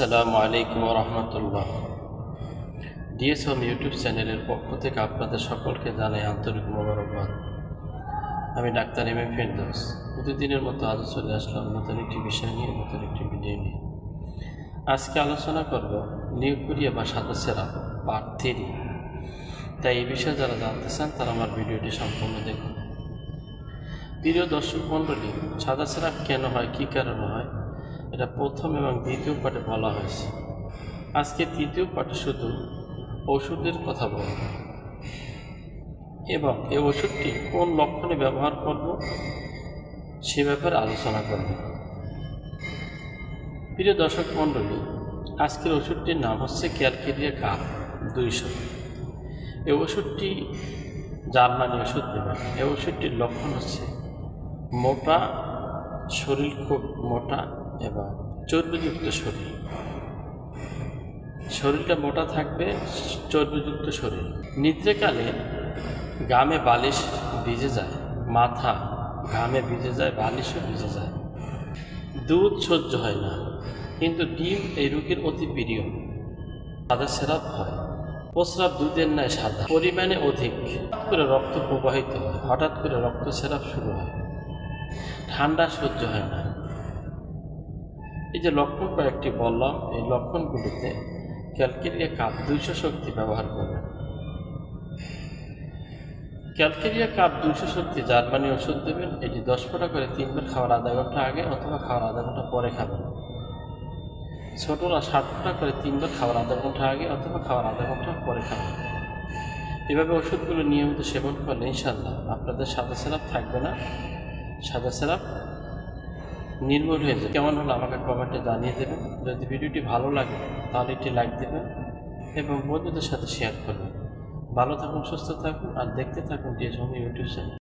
আসসালামু আলাইকুম রহমতুল্লাহ। DS home YouTube চ্যানেলের পক্ষ থেকে আপনাদের সকলকে জানাই আন্তরিক মোবারকবাদ। আমি ডাক্তার এম এ ফেরদৌস। প্রতিদিনের মতো আজও চলে আসলাম নতুন একটি বিষয় নিয়ে, নতুন একটি ভিডিও নিয়ে। আজকে আলোচনা করব লিউকোরিয়া বা সাদা সেরাপ পার্ট 3। তাই এই বিষয়ে যারা জানতে চান তারা আমার ভিডিওটি সম্পূর্ণ দেখুন। প্রিয় দর্শক মণ্ডলী, সাদা সেরাপ কেন হয়, কী কারণে হয়, এটা প্রথম এবং দ্বিতীয় পার্টে বলা হয়েছে। আজকে তৃতীয় পার্টে শুধু ওষুধের কথা বলব এবং এই ওষুধটি কোন লক্ষণে ব্যবহার করব সে ব্যাপারে আলোচনা করব। প্রিয় দর্শক মণ্ডলী, আজকের ওষুধটির নাম হচ্ছে ক্যালকেরিয়া কাপ 200। এই ওষুধটি জার্মানি ওষুধ নেবেন। এই ওষুধটির লক্ষণ হচ্ছে মোটা শরীর, খুব মোটা এবং চর্বিযুক্ত শরীর। শরীরটা মোটা থাকবে, চর্বিযুক্ত শরীর। নিদ্রাকালে ঘামে বালিশ ভিজে যায়, মাথা ঘামে ভিজে যায়, বালিশও ভিজে যায়। দুধ সহ্য হয় না, কিন্তু ডিম এই রোগীর অতি প্রিয়। সাদা সেরাপ হয়। প্রস্রাব দুধের ন্যায় সাদা, পরিমাণে অধিক। হঠাৎ করে রক্ত প্রবাহিত হয়, হঠাৎ করে রক্ত সেরাপ শুরু হয়। ঠান্ডা সহ্য হয় না। এই যে লক্ষণ কয়েকটি বললাম, এই লক্ষণগুলিতে ক্যালকেরিয়া কাপ 200 শক্তি ব্যবহার করবেন। ক্যালকেরিয়া কাপ 200 শক্তি জার্মানি ওষুধ দেবেন। এটি 10 ফোঁটা করে 3 বার খাওয়ার আধা ঘন্টা আগে অথবা খাওয়ার আধা ঘন্টা পরে খাবেন। ছোটরা 7 ফোঁটা করে 3 বার খাওয়ার আধা ঘন্টা আগে অথবা খাওয়ার আধা ঘন্টা পরে খাবেন। এভাবে ওষুধগুলো নিয়মিত সেবন করলে ইনশাআল্লাহ আপনাদের সাদা সেরাপ থাকবে না, সাদা সেরাপ নির্মূল হয়ে যাবে। কেমন হলো আমাকে কমেন্টে জানিয়ে দেবেন। যদি ভিডিওটি ভালো লাগে তাহলে একটি লাইক দেবেন এবং বন্ধুদের সাথে শেয়ার করবেন। ভালো থাকুন, সুস্থ থাকুন আর দেখতে থাকুন ডিএস হোম ইউটিউব চ্যানেল।